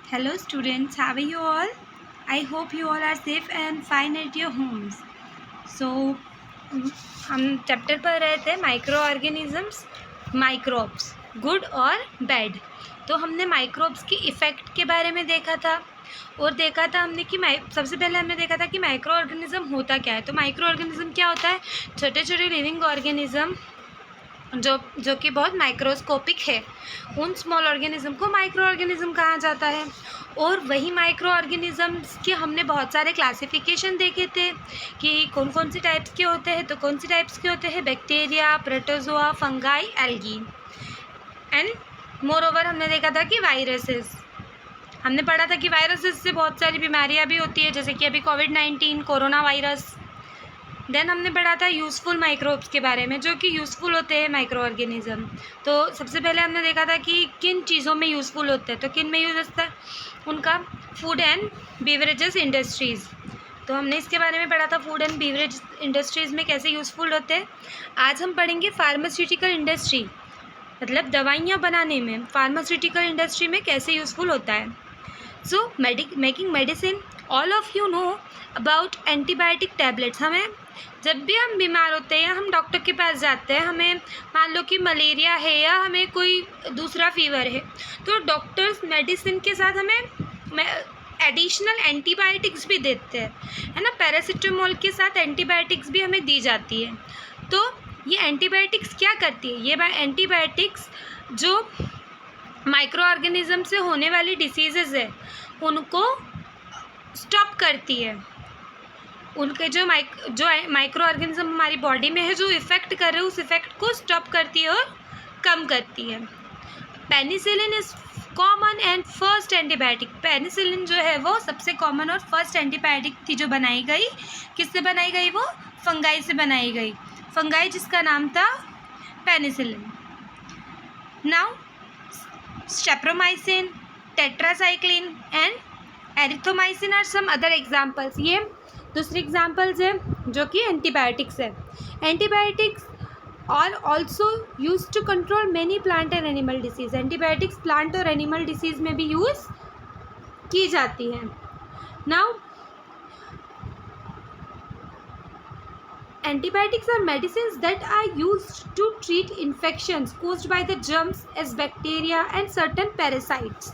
Hello students, how are you all? I hope you all are safe and fine at your homes. So हम chapter पर रहे थे micro organisms, microbes, good और bad. तो हमने microbes की effect के बारे में देखा था और देखा था हमने कि सबसे पहले हमने देखा था कि माइक्रो ऑर्गेनिज़म होता क्या है। तो माइक्रो ऑर्गेनिज़म क्या होता है? छोटे छोटे लिविंग ऑर्गेनिज़म जो कि बहुत माइक्रोस्कोपिक है, उन स्मॉल ऑर्गेनिज़म को माइक्रो ऑर्गेनिज़म कहा जाता है। और वही माइक्रो ऑर्गेनिज़म्स के हमने बहुत सारे क्लासिफिकेशन देखे थे कि कौन कौन से टाइप्स के होते हैं। तो कौन से टाइप्स के होते हैं? Bacteria, protozoa, fungi, algae. And more over हमने देखा था कि वायरसेस, हमने पढ़ा था कि वायरसेस से बहुत सारी बीमारियां भी होती है, जैसे कि अभी कोविड-19, कोरोना वायरस। देन हमने पढ़ा था यूज़फुल माइक्रोब्स के बारे में, जो कि यूज़फुल होते हैं माइक्रो ऑर्गेनिज़म। तो सबसे पहले हमने देखा था कि किन चीज़ों में यूज़फुल होते हैं। तो किन में यूज़ होता है? उनका फूड एंड बेवरेजेस इंडस्ट्रीज़। तो हमने इसके बारे में पढ़ा था फूड एंड बेवरेज इंडस्ट्रीज़ में कैसे यूज़फुल होते हैं। आज हम पढ़ेंगे फार्मास्यूटिकल इंडस्ट्री, मतलब दवाइयाँ बनाने में फार्मास्यूटिकल इंडस्ट्री में कैसे यूज़फुल होता है। So making medicine, all of you know about antibiotic tablets. हमें जब भी हम बीमार होते हैं या हम डॉक्टर के पास जाते हैं, हमें मान लो कि मलेरिया है या हमें कोई दूसरा फीवर है, तो डॉक्टर्स मेडिसिन के साथ हमें एडिशनल एंटीबायोटिक्स भी देते हैं, है ना। पैरासीटामोल के साथ एंटीबायोटिक्स भी हमें दी जाती है। तो ये एंटीबायोटिक्स क्या करती है? ये एंटीबायोटिक्स जो माइक्रो ऑर्गेनिज़म से होने वाली डिसीज़ेज़ है उनको स्टॉप करती है। उनके जो माइक्रो ऑर्गेनिज़म हमारी बॉडी में है जो इफ़ेक्ट कर रहे हैं, उस इफ़ेक्ट को स्टॉप करती है और कम करती है। Penicillin is common and first antibiotic. Penicillin जो है वो सबसे कॉमन और फर्स्ट एंटीबायोटिक थी जो बनाई गई। किससे बनाई गई? वो फंगाई से बनाई गई। फंगाई जिसका नाम था penicillin. Now streptomycin, tetracycline and erythromycin are some other examples. ये दूसरी एग्जाम्पल्स है जो कि एंटीबायोटिक्स है। Antibiotics are also use to control many plant and animal disease. Antibiotics plant और एनिमल डिसीज में भी यूज़ की जाती है। Now antibiotics are medicines that are used to treat infections caused by the germs as bacteria and certain parasites.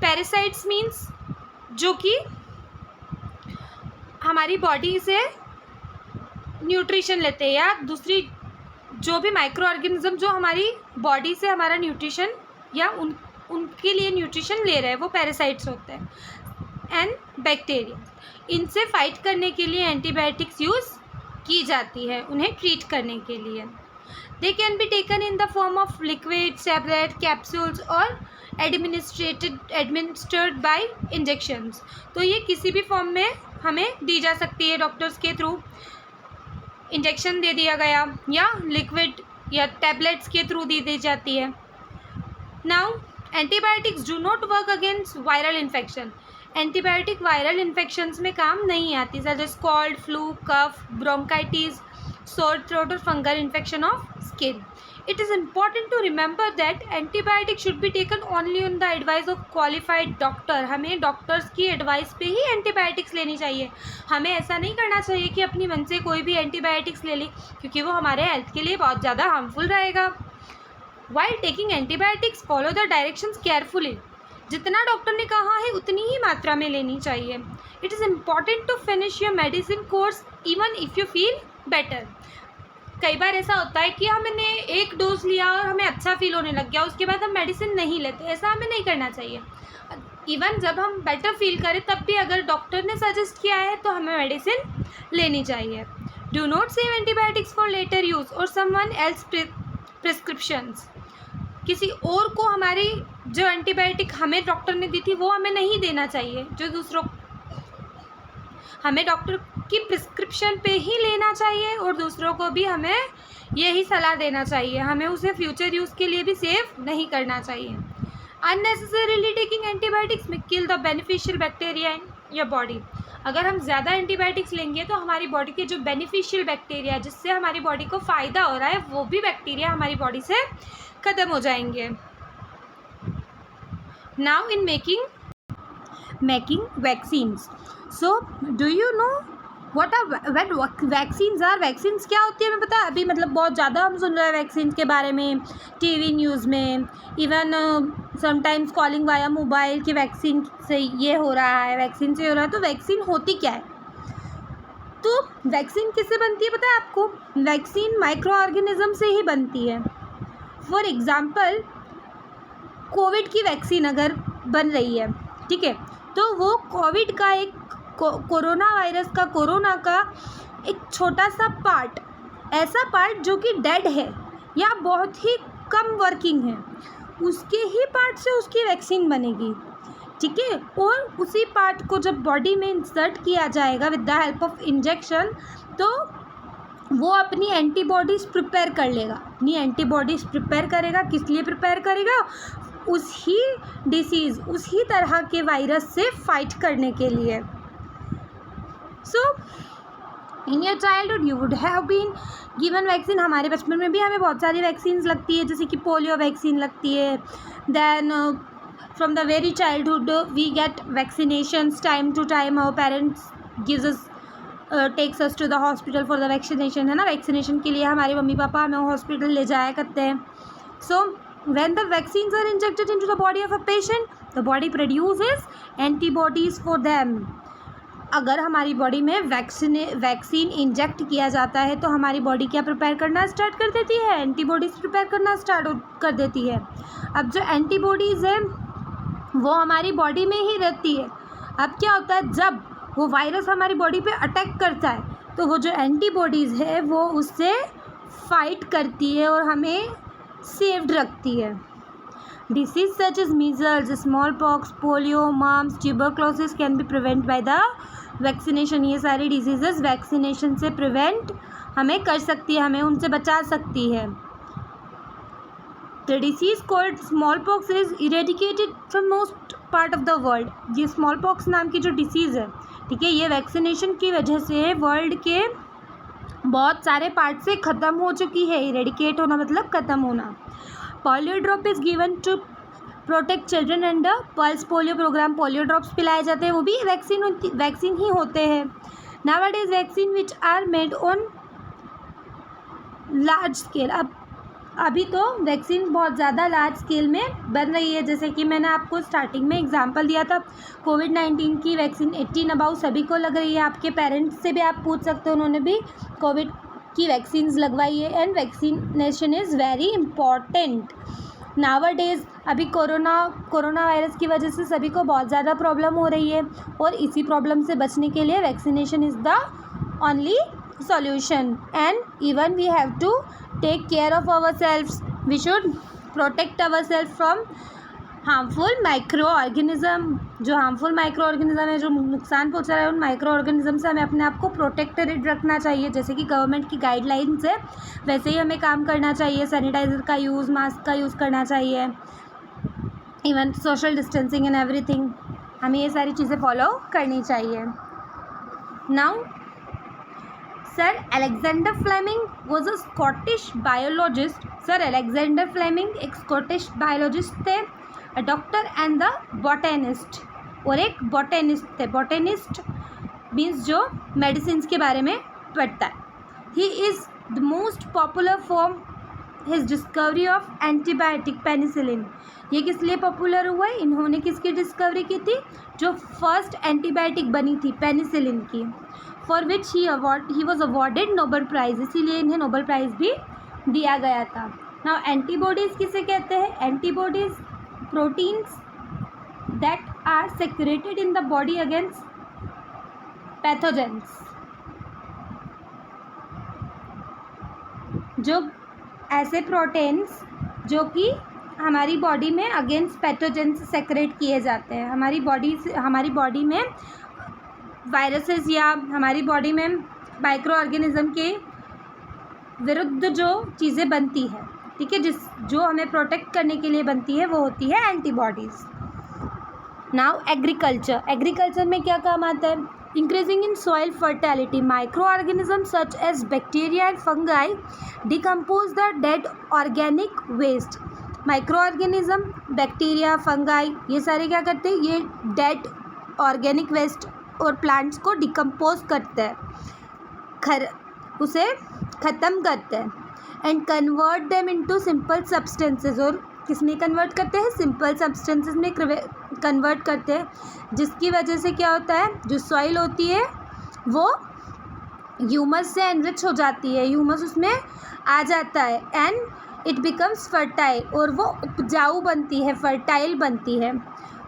Parasites means जो कि हमारी body से न्यूट्रिशन लेते हैं या दूसरी जो भी माइक्रो ऑर्गेनिज्म जो हमारी बॉडी से हमारा न्यूट्रिशन या उनके लिए न्यूट्रिशन ले रहे हैं, वो पैरासाइट्स होते हैं। एंड बैक्टीरिया, इनसे फाइट करने के लिए एंटीबायोटिक्स यूज़ की जाती है, उन्हें ट्रीट करने के लिए। They can be taken in the form of liquid, tablet, capsules और एडमिनिस्ट्रेड बाय इंजेक्शंस। तो ये किसी भी फॉर्म में हमें दी जा सकती है, डॉक्टर्स के थ्रू इंजेक्शन दे दिया गया या लिक्विड या टैबलेट्स के थ्रू दी जाती है। Now antibiotics do not work against viral infection. Antibiotic viral infections में काम नहीं आती, such as cold, flu, cough, bronchitis, sore throat और fungal infection of skin. It is important to remember that antibiotic should be taken only on the advice of qualified doctor. हमें doctors की advice पे ही antibiotics लेनी चाहिए। हमें ऐसा नहीं करना चाहिए कि अपनी मन से कोई भी एंटीबायोटिक्स ले लें, क्योंकि वो हमारे हेल्थ के लिए बहुत ज़्यादा हार्मफुल रहेगा। While taking antibiotics follow the directions carefully. जितना डॉक्टर ने कहा है उतनी ही मात्रा में लेनी चाहिए। It is important to finish your medicine course even if you feel better. कई बार ऐसा होता है कि हमने एक डोज लिया और हमें अच्छा फील होने लग गया, उसके बाद हम मेडिसिन नहीं लेते। ऐसा हमें नहीं करना चाहिए। इवन जब हम बेटर फील करें तब भी अगर डॉक्टर ने सजेस्ट किया है तो हमें मेडिसिन लेनी चाहिए। Do not save antibiotics for later use और समवन एल्स प्रिस्क्रिप्शंस। किसी और को हमारी जो एंटीबायोटिक हमें डॉक्टर ने दी थी वो हमें नहीं देना चाहिए। जो दूसरों, हमें डॉक्टर की प्रिस्क्रिप्शन पे ही लेना चाहिए और दूसरों को भी हमें यही सलाह देना चाहिए। हमें उसे फ्यूचर यूज़ के लिए भी सेव नहीं करना चाहिए। अननेसेसरीली टेकिंग एंटीबायोटिक्स में kill the beneficial bacteria in your body. अगर हम ज़्यादा एंटीबायोटिक्स लेंगे तो हमारी बॉडी के जो बेनिफिशियल बैक्टीरिया, जिससे हमारी बॉडी को फ़ायदा हो रहा है, वो भी बैक्टीरिया हमारी बॉडी से ख़त्म हो जाएंगे। Now in making making vaccines. So do you know what vaccines are? Vaccines क्या होती है हमें पता है? अभी मतलब बहुत ज़्यादा हम सुन रहे हैं वैक्सीन के बारे में, टीवी न्यूज़ में, even sometimes calling via mobile कि वैक्सीन से ये हो रहा है, वैक्सीन से हो रहा है. तो वैक्सीन होती क्या है? तो वैक्सीन किससे बनती है पता है आपको? वैक्सीन माइक्रो ऑर्गेनिज्म से ही बनती है. फॉर एग्ज़ाम्पल कोविड की वैक्सीन अगर बन रही है, ठीक है, तो वो कोविड का एक कोरोना वायरस का, कोरोना का एक छोटा सा पार्ट, ऐसा पार्ट जो कि डेड है या बहुत ही कम वर्किंग है, उसके ही पार्ट से उसकी वैक्सीन बनेगी. ठीक है, और उसी पार्ट को जब बॉडी में इंसर्ट किया जाएगा with the help of injection, तो वो अपनी एंटीबॉडीज़ प्रिपेयर कर लेगा. अपनी एंटीबॉडीज़ प्रिपेयर करेगा. किस लिए प्रिपेयर करेगा? उसी डिसीज़, उसी तरह के वायरस से फाइट करने के लिए. So in your childhood you would have been given vaccine. हमारे बचपन में भी हमें बहुत सारी वैक्सीन्स लगती है, जैसे कि पोलियो वैक्सीन लगती है. Then from the very childhood we get vaccinations time to time. Our parents gives us takes us to the hospital for the vaccination, है ना. वैक्सीनेशन के लिए हमारे मम्मी पापा हमें हॉस्पिटल ले जाया करते हैं. सो when the vaccines are injected into the body of a patient, the body produces antibodies for them. अगर हमारी बॉडी में वैक्सीन इंजेक्ट किया जाता है तो हमारी बॉडी क्या प्रिपेयर करना स्टार्ट कर देती है? एंटीबॉडीज़ प्रिपेयर करना स्टार्ट कर देती है. अब जो एंटीबॉडीज़ है वो हमारी बॉडी में ही रहती है. अब क्या होता है, जब वो वायरस हमारी बॉडी पे अटैक करता है तो वो जो एंटीबॉडीज़ है वो उससे फाइट करती है और हमें सेव्ड रखती है. Disease such as measles, small pox, polio, mumps, tuberculosis can be prevent by the vaccination. ये सारी डिजीजेस वैक्सीनेशन से प्रिवेंट हमें कर सकती है, हमें उनसे बचा सकती है. The disease called small pox is eradicated from most part of the world. ये स्मॉल पॉक्स नाम की जो डिसीज़ है, ठीक है, ये वैक्सीनेशन की वजह से वर्ल्ड के बहुत सारे पार्ट से ख़त्म हो चुकी है. इरेडिकेट होना मतलब ख़त्म होना. Polio drop is given to protect children and pulse polio program. Polio drops पिलाए जाते हैं, वो भी वैक्सीन ही होते हैं. Nowadays vaccine which are made on large scale. अब अभी तो वैक्सीन बहुत ज़्यादा लार्ज स्केल में बन रही है. जैसे कि मैंने आपको स्टार्टिंग में एग्जांपल दिया था, कोविड-19 की वैक्सीन 18 अबाउ सभी को लग रही है. आपके पेरेंट्स से भी आप पूछ सकते हो, उन्होंने भी कोविड की वैक्सीन्स लगवाई है. And vaccination is very important nowadays. अभी कोरोना वायरस की वजह से सभी को बहुत ज़्यादा प्रॉब्लम हो रही है और इसी प्रॉब्लम से बचने के लिए vaccination is the only solution. And even we have to take care of ourselves. We should protect ourselves from harmful microorganism. जो harmful microorganism है, जो नुकसान पहुंचा रहा है, उन microorganism से हमें अपने आप को protected रखना चाहिए. जैसे कि गवर्नमेंट की गाइडलाइंस है वैसे ही हमें काम करना चाहिए. सैनिटाइज़र का यूज़, मास्क का यूज़ करना चाहिए, even social distancing and everything. हमें ये सारी चीज़ें फॉलो करनी चाहिए. Now Sir Alexander Fleming was a Scottish biologist. Sir Alexander Fleming एक Scottish biologist थे, a doctor and the botanist, और एक botanist थे. botanist means जो medicines के बारे में पढ़ता है. He is the most popular for his discovery of antibiotic penicillin. ये किस लिए पॉपुलर हुआ है? इन्होंने किसकी डिस्कवरी की थी? जो फर्स्ट एंटीबायोटिक बनी थी पेनिसिलिन की, for which he was awarded Nobel prize. इसीलिए इन्हें नोबेल प्राइज़ भी दिया गया था. नाउ एंटीबॉडीज़ किसे कहते हैं? Antibodies proteins that are secreted in the body against pathogens. जो ऐसे प्रोटीन्स जो कि हमारी बॉडी में अगेंस्ट पैथोजेंस सेक्रेट किए जाते हैं. हमारी बॉडी में वायरसेस या हमारी बॉडी में माइक्रो ऑर्गेनिज्म के विरुद्ध जो चीज़ें बनती है, ठीक है, जो हमें प्रोटेक्ट करने के लिए बनती है, वो होती है एंटीबॉडीज़. नाउ एग्रीकल्चर में क्या काम आता है? Increasing in soil fertility. Micro organism such as bacteria and fungi decompose the dead organic waste. Micro organism, bacteria, fungi, ये सारे क्या करते हैं? ये डेड ऑर्गेनिक वेस्ट और प्लांट्स को डिकम्पोज करते हैं, उसे ख़त्म करते हैं and convert them into simple substances, और किसमें कन्वर्ट करते हैं, सिंपल सब्सटेंसेस में कन्वर्ट करते हैं, जिसकी वजह से क्या होता है, जो सॉइल होती है वो ह्यूमस से एनरिच हो जाती है, ह्यूमस उसमें आ जाता है एंड इट बिकम्स फर्टाइल, और वो उपजाऊ बनती है, फर्टाइल बनती है.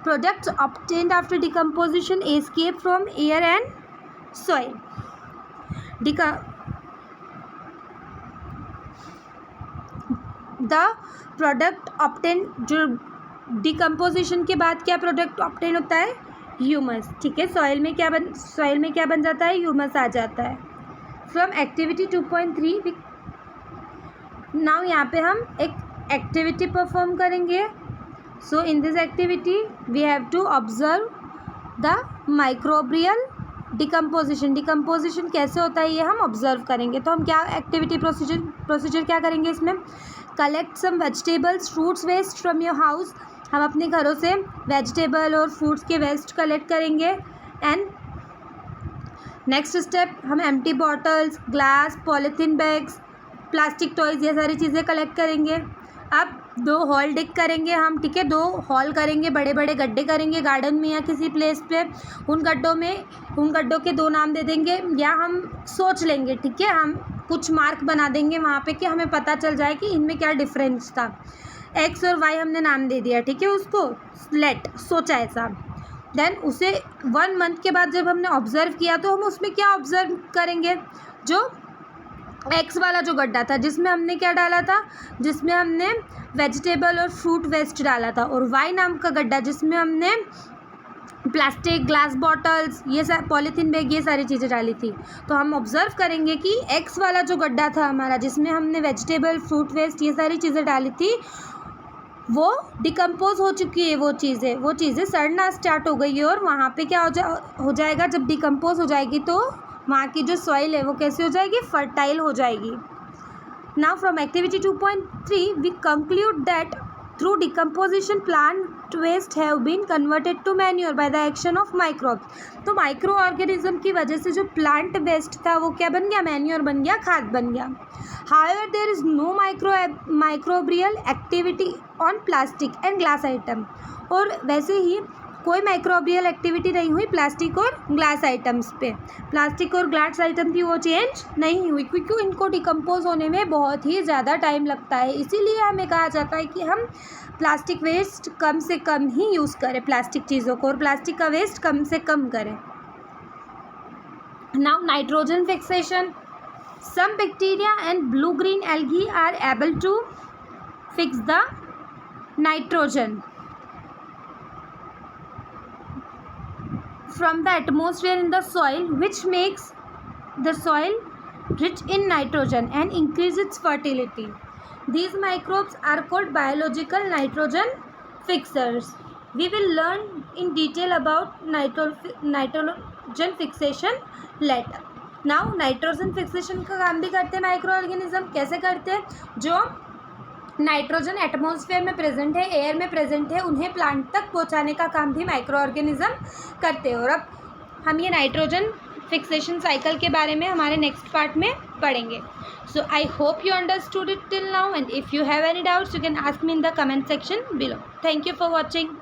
Products obtained after decomposition escape from air and soil. The product obtain, जो डिकम्पोजिशन के बाद क्या प्रोडक्ट ऑब्टेन होता है, ह्यूमस. ठीक है, सॉइल में क्या बन जाता है, ह्यूमस आ जाता है. फ्रॉम एक्टिविटी 2.3 नाउ यहाँ पे हम एक एक्टिविटी परफॉर्म करेंगे. So in this activity we have to observe the microbial decomposition कैसे होता है ये हम ऑब्जर्व करेंगे. तो हम क्या एक्टिविटी प्रोसीजर क्या करेंगे इसमें, collect some vegetables fruits waste from your house. हम अपने घरों से वेजिटेबल और फ्रूट्स के वेस्ट कलेक्ट करेंगे. एंड नेक्स्ट स्टेप, हम empty bottles, glass, polythene bags, plastic toys, ये सारी चीज़ें कलेक्ट करेंगे. अब 2 हॉल डिग करेंगे हम. ठीक है, 2 हॉल करेंगे, बड़े बड़े गड्ढे करेंगे गार्डन में या किसी प्लेस पे. उन गड्ढों के 2 नाम दे देंगे या हम सोच लेंगे. ठीक है, हम कुछ मार्क बना देंगे वहाँ पे कि हमें पता चल जाए कि इनमें क्या डिफरेंस था. एक्स और वाई हमने नाम दे दिया. ठीक है, उसको लेट सोचा ऐसा. देन उसे 1 मंथ के बाद जब हमने ऑब्ज़र्व किया तो हम उसमें क्या ऑब्ज़र्व करेंगे, जो एक्स वाला जो गड्ढा था जिसमें हमने क्या डाला था, जिसमें हमने वेजिटेबल और फ्रूट वेस्ट डाला था, और वाई नाम का गड्ढा जिसमें हमने प्लास्टिक, ग्लास बॉटल्स, ये सब पॉलीथीन बैग, ये सारी चीज़ें डाली थी. तो हम ऑब्ज़र्व करेंगे कि एक्स वाला जो गड्ढा था हमारा जिसमें हमने वेजिटेबल, फ्रूट वेस्ट, ये सारी चीज़ें डाली थी, वो डिकम्पोज हो चुकी है. वो चीज़ें सड़ना स्टार्ट हो गई है. और वहाँ पे क्या हो जाएगा, जब डिकम्पोज हो जाएगी तो वहाँ की जो सॉइल है वो कैसे हो जाएगी, फर्टाइल हो जाएगी. Now from activity 2.3 we conclude that through decomposition plant waste have been converted to manure by the action of microbes. तो माइक्रो ऑर्गेनिज्म की वजह से जो प्लांट वेस्ट था वो क्या बन गया, मैन्योर बन गया, खाद बन गया. However, there is no microbial activity on plastic and glass item. और वैसे ही कोई माइक्रोबियल एक्टिविटी नहीं हुई प्लास्टिक और ग्लास आइटम्स पे. प्लास्टिक और ग्लास आइटम की वो चेंज नहीं हुई क्योंकि इनको डिकम्पोज होने में बहुत ही ज़्यादा टाइम लगता है. इसीलिए हमें कहा जाता है कि हम प्लास्टिक वेस्ट कम से कम ही यूज़ करें, प्लास्टिक चीज़ों को, और प्लास्टिक का वेस्ट कम से कम करें. Now nitrogen fixation. Some bacteria and blue-green algae are able to fix the nitrogen from the atmosphere in the soil, which makes the soil rich in nitrogen and increase its fertility. These microbes are called biological nitrogen fixers. We will learn in detail about nitrogen fixation later. Now nitrogen fixation का काम भी करते हैं micro organism. कैसे करते हैं, जो nitrogen atmosphere में प्रेजेंट है, एयर में प्रेजेंट है, उन्हें प्लांट तक पहुंचाने का काम भी माइक्रो ऑर्गेनिज्म करते हैं. और अब हम ये नाइट्रोजन फिक्सेशन साइकिल के बारे में हमारे नेक्स्ट पार्ट में पढ़ेंगे. So I hope you understood it till now, and if you have any doubts you can ask me in the comment section below. Thank you for watching.